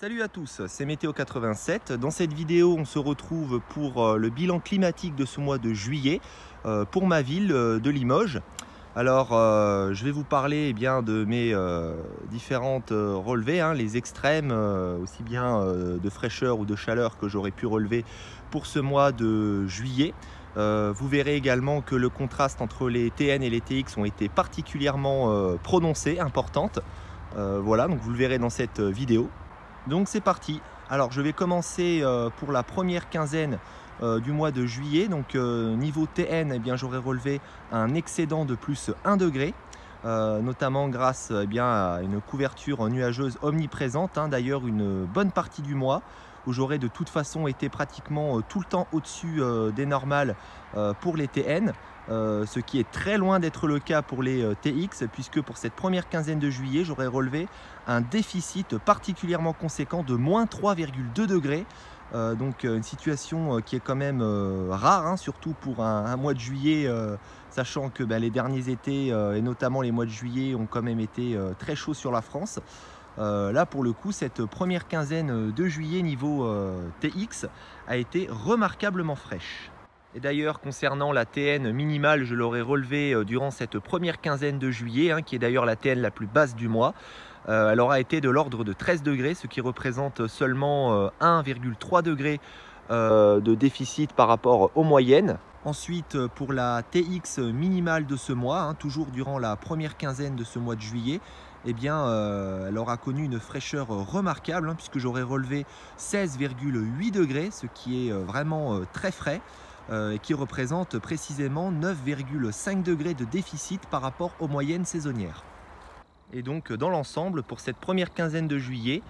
Salut à tous, c'est Météo 87. Dans cette vidéo, on se retrouve pour le bilan climatique de ce mois de juillet pour ma ville de Limoges. Alors, je vais vous parler bien de mes différentes relevées, les extrêmes, aussi bien de fraîcheur ou de chaleur que j'aurais pu relever pour ce mois de juillet. Vous verrez également que le contraste entre les TN et les TX ont été particulièrement prononcés, importantes. Voilà, donc vous le verrez dans cette vidéo. Donc c'est parti. Alors je vais commencer pour la première quinzaine du mois de juillet. Donc niveau TN, eh bien j'aurais relevé un excédent de plus 1 degré, notamment grâce à une couverture nuageuse omniprésente. D'ailleurs une bonne partie du mois où j'aurais de toute façon été pratiquement tout le temps au-dessus des normales pour les TN. Ce qui est très loin d'être le cas pour les TX, puisque pour cette première quinzaine de juillet, j'aurais relevé un déficit particulièrement conséquent de moins 3,2 degrés. Donc une situation qui est quand même rare, surtout pour un mois de juillet, sachant que les derniers étés, et notamment les mois de juillet, ont quand même été très chauds sur la France. Là, pour le coup, cette première quinzaine de juillet niveau TX a été remarquablement fraîche. Et d'ailleurs, concernant la TN minimale, je l'aurais relevé durant cette première quinzaine de juillet, qui est d'ailleurs la TN la plus basse du mois. Elle aura été de l'ordre de 13 degrés, ce qui représente seulement 1,3 degré de déficit par rapport aux moyennes. Ensuite, pour la TX minimale de ce mois, toujours durant la première quinzaine de ce mois de juillet, eh bien, elle aura connu une fraîcheur remarquable, puisque j'aurais relevé 16,8 degrés, ce qui est vraiment très frais. Qui représente précisément 9,5 degrés de déficit par rapport aux moyennes saisonnières. Et donc dans l'ensemble, pour cette première quinzaine de juillet,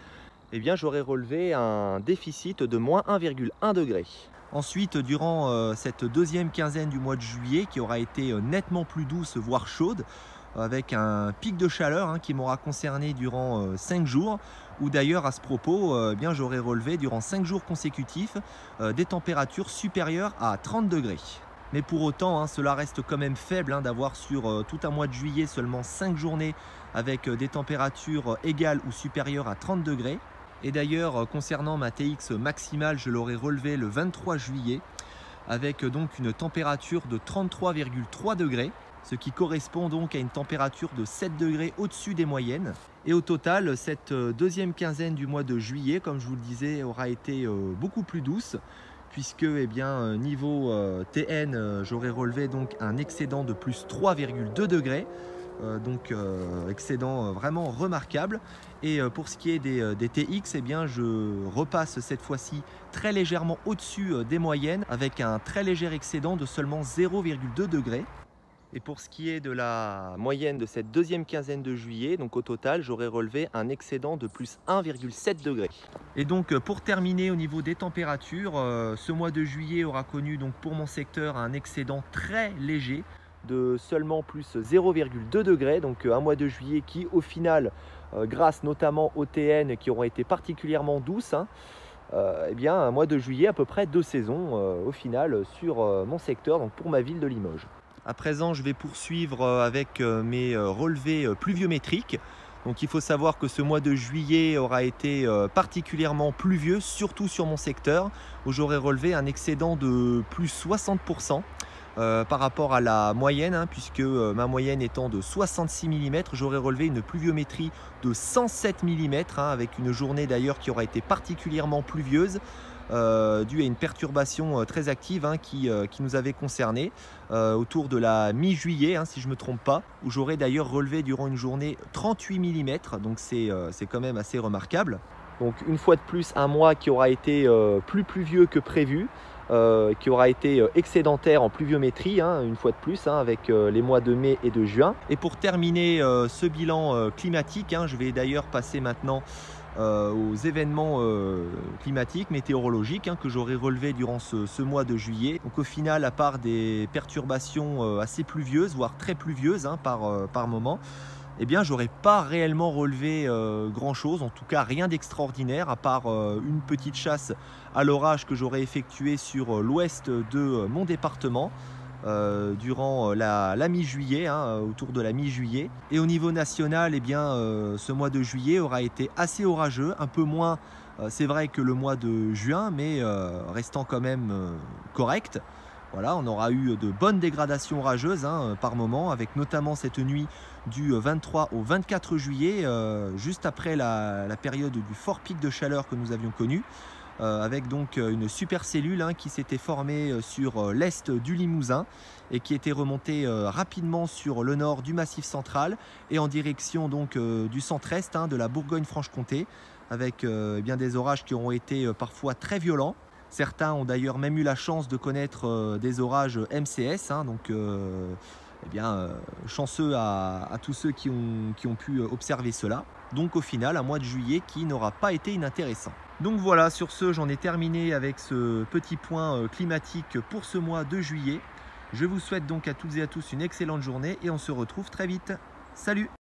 eh bien, j'aurais relevé un déficit de moins 1,1 degré. Ensuite, durant cette deuxième quinzaine du mois de juillet, qui aura été nettement plus douce, voire chaude, avec un pic de chaleur qui m'aura concerné durant 5 jours, où d'ailleurs à ce propos, j'aurais relevé durant 5 jours consécutifs des températures supérieures à 30 degrés. Mais pour autant, cela reste quand même faible d'avoir sur tout un mois de juillet seulement 5 journées avec des températures égales ou supérieures à 30 degrés. Et d'ailleurs, concernant ma TX maximale, je l'aurais relevé le 23 juillet, avec donc une température de 33,3 degrés. Ce qui correspond donc à une température de 7 degrés au-dessus des moyennes. Et au total, cette deuxième quinzaine du mois de juillet, comme je vous le disais, aura été beaucoup plus douce, puisque niveau TN, j'aurais relevé donc un excédent de plus 3,2 degrés, donc excédent vraiment remarquable. Et pour ce qui est des TX, je repasse cette fois-ci très légèrement au-dessus des moyennes, avec un très léger excédent de seulement 0,2 degrés. Et pour ce qui est de la moyenne de cette deuxième quinzaine de juillet, donc au total, j'aurais relevé un excédent de plus 1,7 degré. Et donc pour terminer au niveau des températures, ce mois de juillet aura connu donc pour mon secteur un excédent très léger de seulement plus 0,2 degré. Donc un mois de juillet qui au final, grâce notamment aux TN qui auront été particulièrement douces, un mois de juillet à peu près 2 saisons au final sur mon secteur, donc pour ma ville de Limoges. À présent, je vais poursuivre avec mes relevés pluviométriques. Donc il faut savoir que ce mois de juillet aura été particulièrement pluvieux, surtout sur mon secteur, où j'aurais relevé un excédent de plus 60% par rapport à la moyenne, puisque ma moyenne étant de 66 mm, j'aurais relevé une pluviométrie de 107 mm, avec une journée d'ailleurs qui aura été particulièrement pluvieuse, dû à une perturbation très active qui nous avait concerné autour de la mi-juillet, si je ne me trompe pas, où j'aurais d'ailleurs relevé durant une journée 38 mm, donc c'est quand même assez remarquable. Donc une fois de plus, un mois qui aura été plus pluvieux que prévu, qui aura été excédentaire en pluviométrie, une fois de plus, avec les mois de mai et de juin. Et pour terminer ce bilan climatique, je vais d'ailleurs passer maintenant aux événements climatiques, météorologiques que j'aurais relevés durant ce mois de juillet. Donc au final, à part des perturbations assez pluvieuses, voire très pluvieuses par moment, j'aurais pas réellement relevé grand chose, en tout cas rien d'extraordinaire, à part une petite chasse à l'orage que j'aurais effectuée sur l'ouest de mon département. durant la mi-juillet, autour de la mi-juillet. Et au niveau national, eh bien, ce mois de juillet aura été assez orageux, un peu moins, c'est vrai, que le mois de juin, mais restant quand même correct. Voilà, on aura eu de bonnes dégradations orageuses par moment, avec notamment cette nuit du 23 au 24 juillet, juste après la période du fort pic de chaleur que nous avions connu, avec donc une supercellule qui s'était formée sur l'est du Limousin et qui était remontée rapidement sur le nord du Massif central et en direction donc du centre-est de la Bourgogne-Franche-Comté, avec bien des orages qui ont été parfois très violents. Certains ont d'ailleurs même eu la chance de connaître des orages MCS, donc chanceux à tous ceux qui ont pu observer cela. Donc au final, un mois de juillet qui n'aura pas été inintéressant. Donc voilà, sur ce, j'en ai terminé avec ce petit point climatique pour ce mois de juillet. Je vous souhaite donc à toutes et à tous une excellente journée et on se retrouve très vite. Salut!